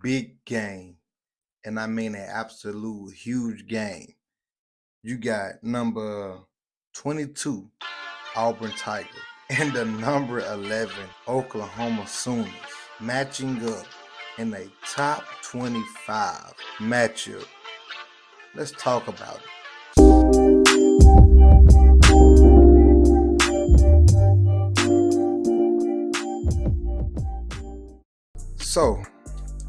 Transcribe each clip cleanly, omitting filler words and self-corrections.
big game, and I mean an absolute huge game. You got number 22, Auburn Tigers, and the number 11, Oklahoma Sooners, matching up in a top 25 matchup. Let's talk about it. So,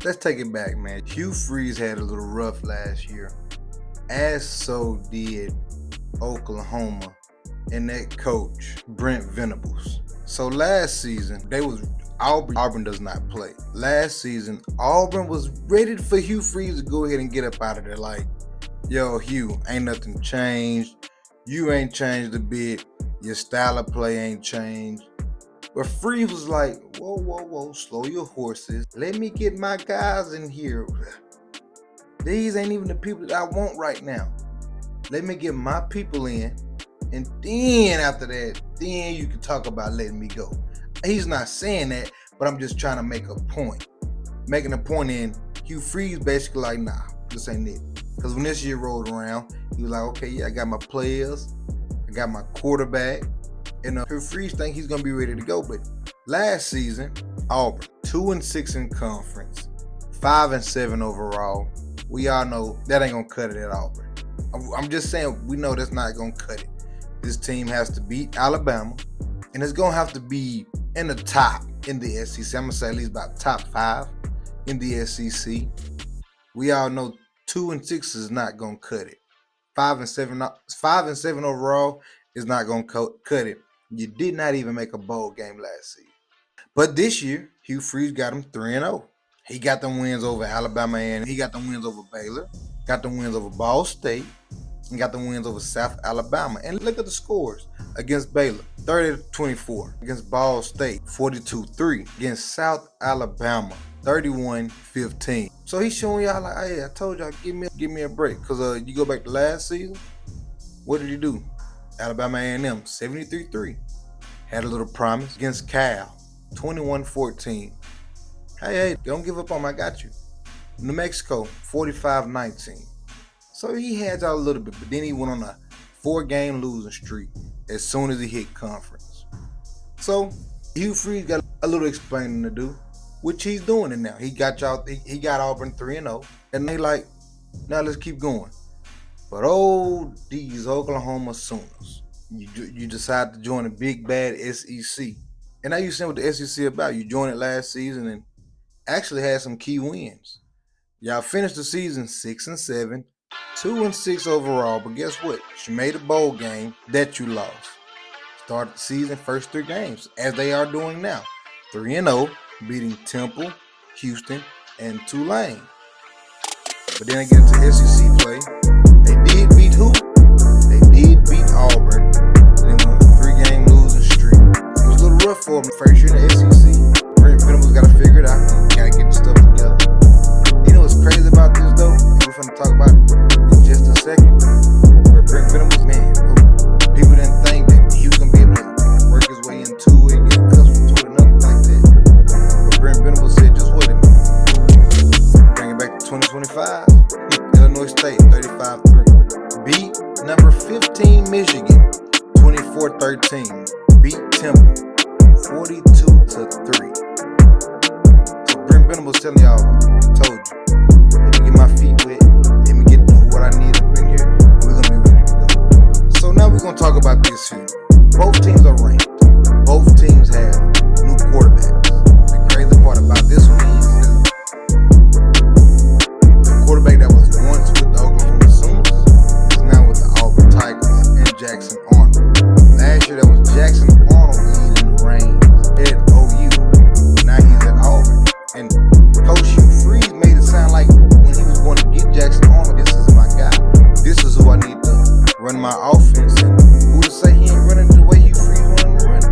let's take it back, man. Hugh Freeze had a little rough last year, as so did Oklahoma and that coach, Brent Venables. So last season, Auburn does not play. Last season, Auburn was ready for Hugh Freeze to go ahead and get up out of there like, yo, Hugh, ain't nothing changed. You ain't changed a bit. Your style of play ain't changed. But Freeze was like, whoa, slow your horses. Let me get my guys in here. These ain't even the people that I want right now. Let me get my people in. And then after that, then you can talk about letting me go. He's not saying that, but I'm just trying to make a point. Making a point in Hugh Freeze basically like, nah, this ain't it. Because when this year rolled around, he was like, okay, yeah, I got my players. I got my quarterback. And Hugh Freeze think he's going to be ready to go. But last season, Auburn, 2-6 in conference, 5-7 overall. We all know that ain't going to cut it at Auburn. I'm just saying, we know that's not going to cut it. This team has to beat Alabama, and it's going to have to be in the top in the SEC. I'm going to say at least about top 5 in the SEC. We all know 2-6 is not going to cut it. 5-7 overall is not going to cut it. You did not even make a bowl game last season. But this year, Hugh Freeze got him 3-0. He got them wins over Alabama, and he got them wins over Baylor, got them wins over Ball State, and got the wins over South Alabama. And look at the scores against Baylor, 30-24. Against Ball State, 42-3. Against South Alabama, 31-15. So he's showing y'all like, hey, I told y'all, give me a break. Because you go back to last season, what did he do? Alabama A&M, 73-3. Had a little promise against Cal, 21-14. Hey, don't give up on me, I got you. New Mexico, 45-19. So he had y'all a little bit, but then he went on a 4-game losing streak as soon as he hit conference. So Hugh Freeze got a little explaining to do, which he's doing it now. He got Auburn 3-0, and they like, now let's keep going. But these Oklahoma Sooners, you decide to join the big bad SEC. And now you see what the SEC about. You joined it last season and actually had some key wins. Y'all finished the season 6-7, 2-6 overall, but guess what? You made a bowl game that you lost. Started the season first 3 games, as they are doing now. 3-0, beating Temple, Houston, and Tulane. But then I get into SEC play. They did beat who? They did beat Auburn. They went on a 3-game losing streak. It was a little rough for them first year in the SEC. Brent Venables got to figure it out. Got to get the stuff together. You know what's crazy about this though? We're going to talk about it in just a second. But Brent Venables, man, people didn't think that he was going to be able to work his way into it, get accustomed to it, nothing like that. But Brent Venables said, just what it means. Bring it back to 2025. Illinois State, 35-3. Beat number 15 Michigan, 24-13. Beat Temple, 42-3. So Brent Venables telling y'all, I told you, let me get my feet wet, let me get what I need up in here, and we're gonna be ready to go. So now we're gonna talk about this here. Both teams are ranked. Both teams have new quarterbacks. The crazy part about this one is the quarterback that was once with the Oklahoma Sooners is now with the Auburn Tigers and Jackson Arnold. Last year that was Jackson Arnold leading the reigns at OU. Now he's at Auburn. And Coach Hugh Freeze made it sound like when he was going to get Jackson Arnold, this is my guy. This is who I need to run my offense. And who to say he ain't running the way Hugh Freeze wanted to run it?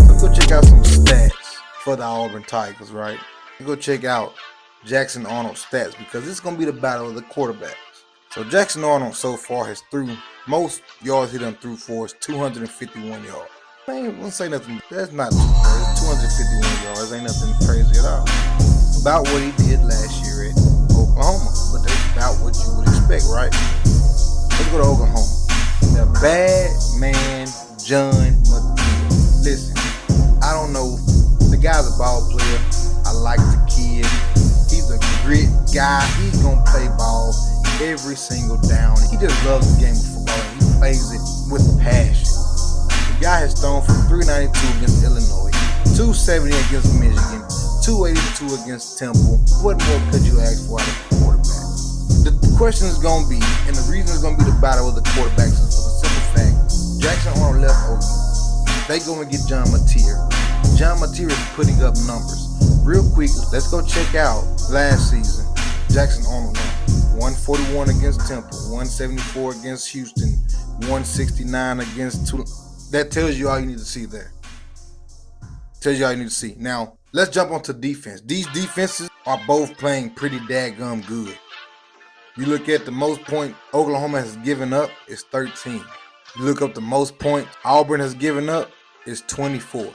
So go check out some stats for the Auburn Tigers, right? Go check out Jackson Arnold's stats because it's going to be the battle of the quarterbacks. So Jackson Arnold so far has threw most yards he done threw for is 251 yards. I ain't gonna say nothing. That's not too crazy. 251 yards ain't nothing crazy at all. about what he did last year at Oklahoma, but that's about what you would expect, right? Let's go to Oklahoma. The bad man, John Mattia. Listen, I don't know. The guy's a ball player. I like the kid. He's a grit guy. He's gonna play ball every single down. He just loves the game of football and he plays it with passion. The guy has thrown for 392 against Illinois, 270 against Michigan, 282 against Temple. What more could you ask for out of a quarterback? The question is going to be, and the reason it's going to be the battle of the quarterbacks is for the simple fact, Jackson Arnold left OU. They go and get John Mattia. John Mattia is putting up numbers. Real quick, let's go check out last season. Jackson Arnold won 141 against Temple, 174 against Houston, 169 against Tulane. That tells you all you need to see there. Tells you all you need to see. Now, let's jump onto defense. These defenses are both playing pretty daggum good. You look at the most points Oklahoma has given up is 13. You look up the most points Auburn has given up is 24.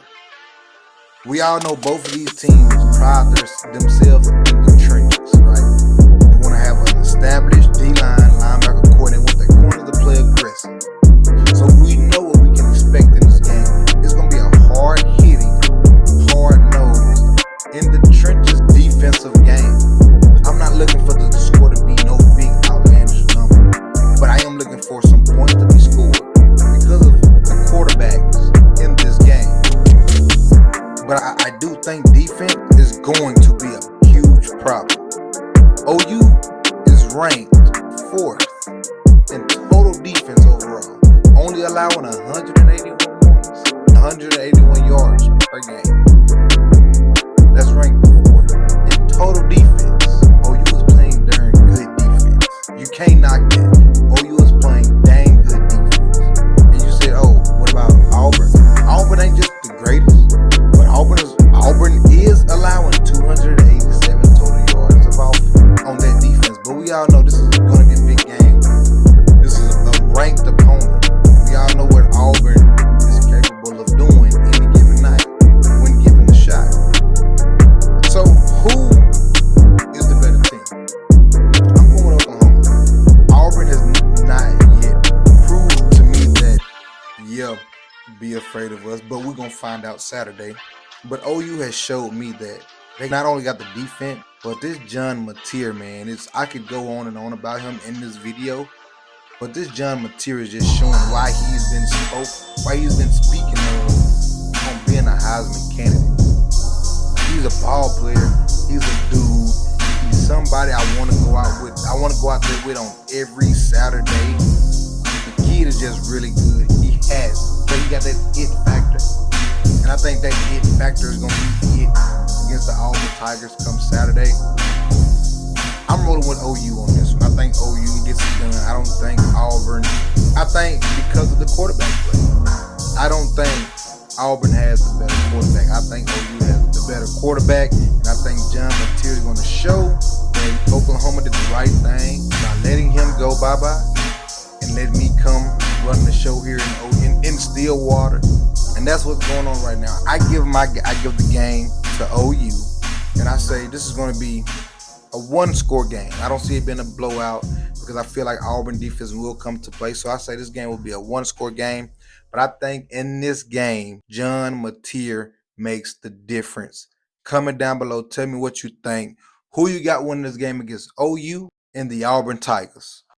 We all know both of these teams pride themselves in the trenches, right? They want to have an established D-line, linebacker core, and they want their corners to play aggressive. So we know what we can expect in this game. It's going to be a hard-hitting, hard-nosed, in the trenches defensive game. I'm not looking for the score to be no big outlandish number, but I am looking for some points to be scored because of the quarterbacks in this game. But I do think defense is going to be a huge problem. OU is ranked 4th in total defense overall, only allowing 181 points, 181 yards per game. That's ranked 4th in total defense. OU is playing darn good defense. You can't knock that. OU is playing dang good defense. And you said, oh, what about Auburn? Auburn ain't just the greatest, but Auburn is allowing 287 total yards of offense on that defense. But we all know this is going to be a big game. This is a ranked opponent. We all know what Auburn is capable of doing any given night when given the shot. So who is the better team? I'm going with Oklahoma. Auburn has not yet proved to me that, be afraid of us, but we're going to find out Saturday. But OU has showed me that they not only got the defense, but this John Mattia, man, I could go on and on about him in this video, but this John Mattia is just showing why he's been speaking on being a Heisman candidate. He's a ball player. He's a dude. He's somebody I want to go out with. I want to go out there with on every Saturday. The kid is just really good. He got that it factor. And I think that it factor is going to be it against the Auburn Tigers come Saturday. I'm rolling with OU on this one. I think OU gets it done. I don't think Auburn. I think because of the quarterback play. I don't think Auburn has the better quarterback. I think OU has the better quarterback. And I think John Mattia is going to show that Oklahoma did the right thing by letting him go bye-bye and let me come run the show here in Stillwater. And that's what's going on right now. I give the game to OU, and I say this is going to be a one-score game. I don't see it being a blowout because I feel like Auburn defense will come to play. So I say this game will be a one-score game. But I think in this game, John Mattia makes the difference. Comment down below. Tell me what you think. Who you got winning this game against OU and the Auburn Tigers?